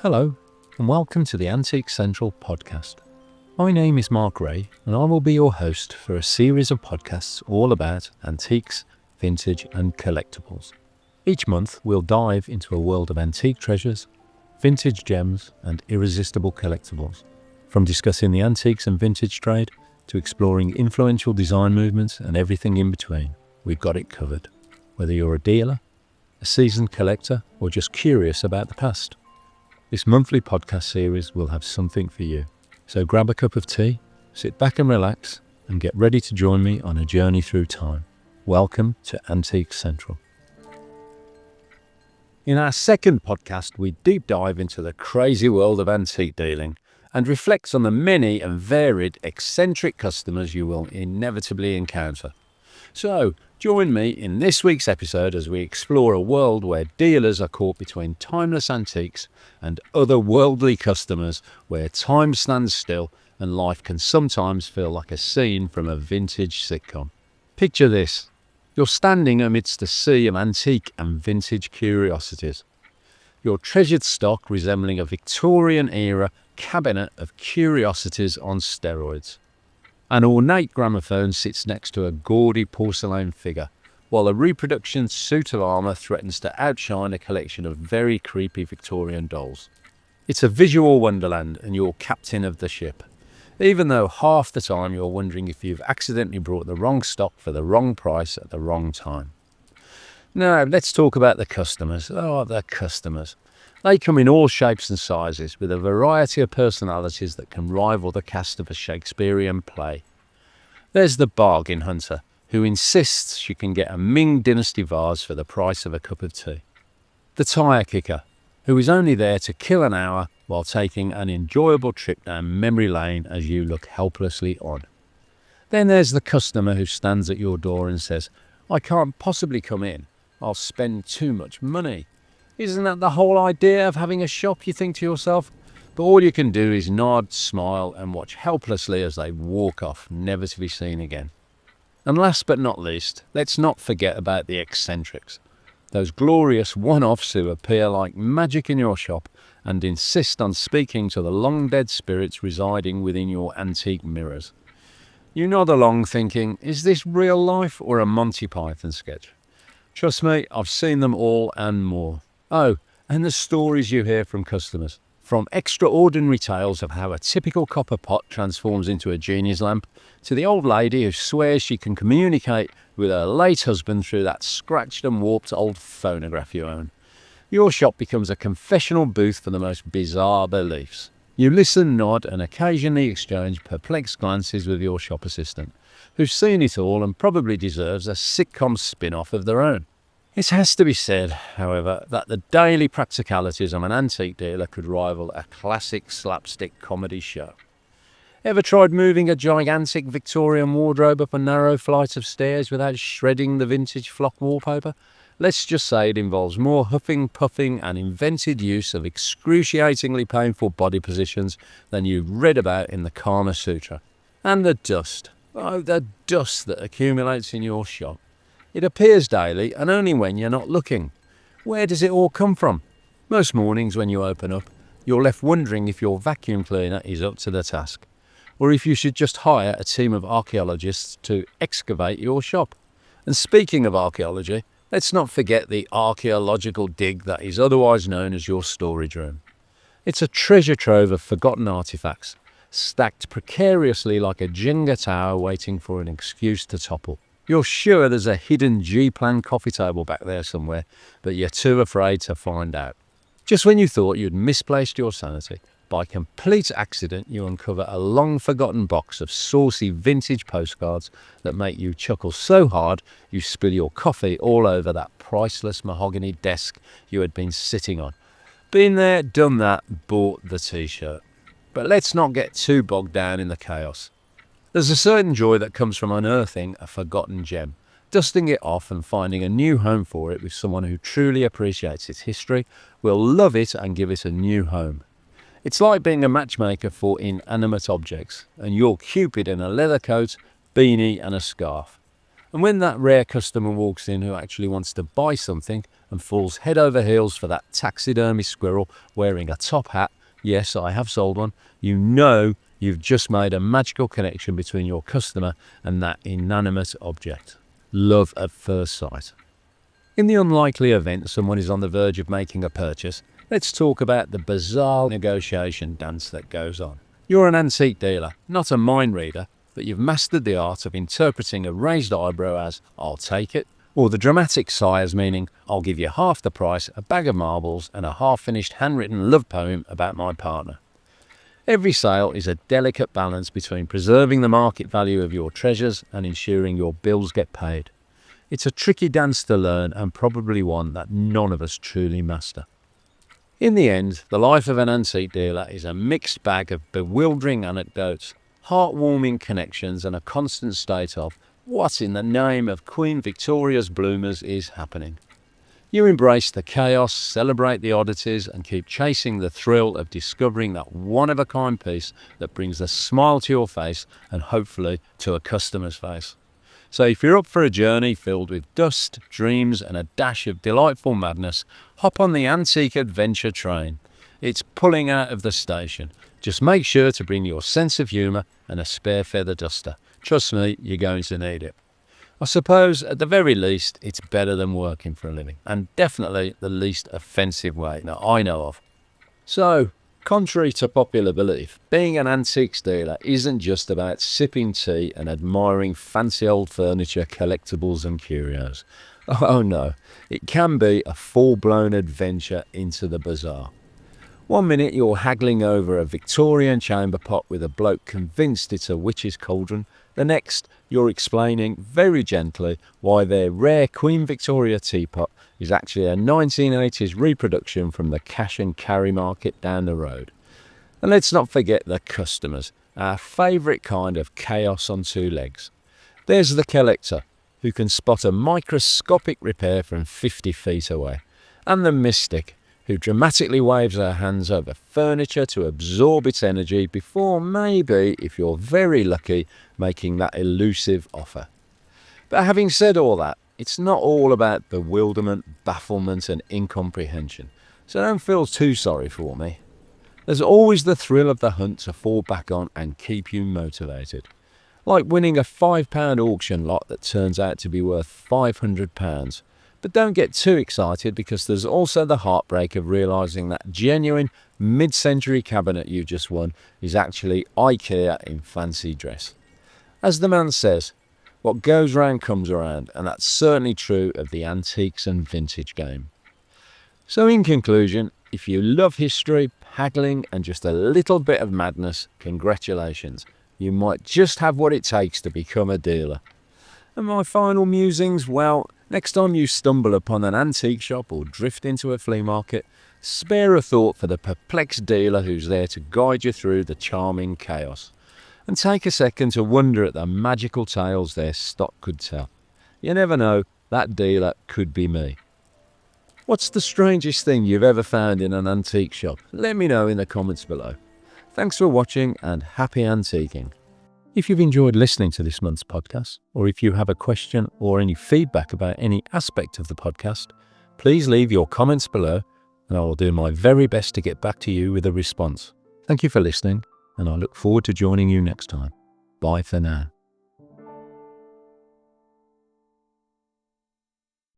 Hello, and welcome to the Antique Central podcast. My name is Mark Ray, and I will be your host for a series of podcasts all about antiques, vintage, and collectibles. Each month, we'll dive into a world of antique treasures, vintage gems, and irresistible collectibles. From discussing the antiques and vintage trade to exploring influential design movements and everything in between, we've got it covered. Whether you're a dealer, a seasoned collector, or just curious about the past, this monthly podcast series will have something for you. So grab a cup of tea, sit back and relax, and get ready to join me on a journey through time. Welcome to Antique Central. In our second podcast, we deep dive into the crazy world of antique dealing and reflect on the many and varied eccentric customers you will inevitably encounter. So, join me in this week's episode as we explore a world where dealers are caught between timeless antiques and otherworldly customers, where time stands still and life can sometimes feel like a scene from a vintage sitcom. Picture this. You're standing amidst a sea of antique and vintage curiosities. Your treasured stock resembling a Victorian-era cabinet of curiosities on steroids. An ornate gramophone sits next to a gaudy porcelain figure, while a reproduction suit of armour threatens to outshine a collection of very creepy Victorian dolls. It's a visual wonderland, and you're captain of the ship, even though half the time you're wondering if you've accidentally brought the wrong stock for the wrong price at the wrong time. Now, let's talk about the customers. Oh, the customers. They come in all shapes and sizes, with a variety of personalities that can rival the cast of a Shakespearean play. There's the bargain hunter, who insists she can get a Ming Dynasty vase for the price of a cup of tea. The tyre kicker, who is only there to kill an hour while taking an enjoyable trip down memory lane as you look helplessly on. Then there's the customer who stands at your door and says, "I can't possibly come in. I'll spend too much money." Isn't that the whole idea of having a shop, you think to yourself? But all you can do is nod, smile, and watch helplessly as they walk off, never to be seen again. And last but not least, let's not forget about the eccentrics. Those glorious one-offs who appear like magic in your shop and insist on speaking to the long-dead spirits residing within your antique mirrors. You nod along thinking, is this real life or a Monty Python sketch? Trust me, I've seen them all and more. Oh, and the stories you hear from customers. From extraordinary tales of how a typical copper pot transforms into a genius lamp, to the old lady who swears she can communicate with her late husband through that scratched and warped old phonograph you own. Your shop becomes a confessional booth for the most bizarre beliefs. You listen, nod, and occasionally exchange perplexed glances with your shop assistant, who's seen it all and probably deserves a sitcom spin-off of their own. It has to be said, however, that the daily practicalities of an antique dealer could rival a classic slapstick comedy show. Ever tried moving a gigantic Victorian wardrobe up a narrow flight of stairs without shredding the vintage flock wallpaper? Let's just say it involves more huffing, puffing, and invented use of excruciatingly painful body positions than you've read about in the Kama Sutra. And the dust. Oh, the dust that accumulates in your shop. It appears daily and only when you're not looking. Where does it all come from? Most mornings when you open up, you're left wondering if your vacuum cleaner is up to the task, or if you should just hire a team of archaeologists to excavate your shop. And speaking of archaeology, let's not forget the archaeological dig that is otherwise known as your storage room. It's a treasure trove of forgotten artifacts, stacked precariously like a Jenga tower waiting for an excuse to topple. You're sure there's a hidden G-plan coffee table back there somewhere, but you're too afraid to find out. Just when you thought you'd misplaced your sanity, by complete accident you uncover a long-forgotten box of saucy vintage postcards that make you chuckle so hard you spill your coffee all over that priceless mahogany desk you had been sitting on. Been there, done that, bought the t-shirt. But let's not get too bogged down in the chaos. There's a certain joy that comes from unearthing a forgotten gem, dusting it off and finding a new home for it with someone who truly appreciates its history, will love it and give it a new home. It's like being a matchmaker for inanimate objects, and you're Cupid in a leather coat, beanie and a scarf. And when that rare customer walks in who actually wants to buy something and falls head over heels for that taxidermy squirrel wearing a top hat. Yes, I have sold one. You know you've just made a magical connection between your customer and that inanimate object. Love at first sight. In the unlikely event someone is on the verge of making a purchase, let's talk about the bizarre negotiation dance that goes on. You're an antique dealer, not a mind reader, but you've mastered the art of interpreting a raised eyebrow as, "I'll take it," or the dramatic sigh as meaning, "I'll give you half the price, a bag of marbles, and a half-finished handwritten love poem about my partner." Every sale is a delicate balance between preserving the market value of your treasures and ensuring your bills get paid. It's a tricky dance to learn and probably one that none of us truly master. In the end, the life of an antique dealer is a mixed bag of bewildering anecdotes, heartwarming connections, and a constant state of, what in the name of Queen Victoria's bloomers is happening? You embrace the chaos, celebrate the oddities, and keep chasing the thrill of discovering that one-of-a-kind piece that brings a smile to your face and hopefully to a customer's face. So if you're up for a journey filled with dust, dreams, and a dash of delightful madness, hop on the antique adventure train. It's pulling out of the station. Just make sure to bring your sense of humour and a spare feather duster. Trust me, you're going to need it. I suppose, at the very least, it's better than working for a living, and definitely the least offensive way that I know of. So, contrary to popular belief, being an antiques dealer isn't just about sipping tea and admiring fancy old furniture, collectibles and curios. Oh no, it can be a full-blown adventure into the bizarre. One minute you're haggling over a Victorian chamber pot with a bloke convinced it's a witch's cauldron. The next, you're explaining very gently why their rare Queen Victoria teapot is actually a 1980s reproduction from the cash and carry market down the road. And let's not forget the customers, our favourite kind of chaos on two legs. There's the collector, who can spot a microscopic repair from 50 feet away, and the mystic, who dramatically waves her hands over furniture to absorb its energy before maybe, if you're very lucky, making that elusive offer. But having said all that, it's not all about bewilderment, bafflement and incomprehension, so don't feel too sorry for me. There's always the thrill of the hunt to fall back on and keep you motivated. Like winning a £5 auction lot that turns out to be worth £500. But don't get too excited, because there's also the heartbreak of realising that genuine mid-century cabinet you just won is actually IKEA in fancy dress. As the man says, what goes round comes around, and that's certainly true of the antiques and vintage game. So in conclusion, if you love history, haggling and just a little bit of madness, congratulations. You might just have what it takes to become a dealer. And my final musings, well, next time you stumble upon an antique shop or drift into a flea market, spare a thought for the perplexed dealer who's there to guide you through the charming chaos. And take a second to wonder at the magical tales their stock could tell. You never know, that dealer could be me. What's the strangest thing you've ever found in an antique shop? Let me know in the comments below. Thanks for watching and happy antiquing. If you've enjoyed listening to this month's podcast, or if you have a question or any feedback about any aspect of the podcast, please leave your comments below and I will do my very best to get back to you with a response. Thank you for listening, and I look forward to joining you next time. Bye for now.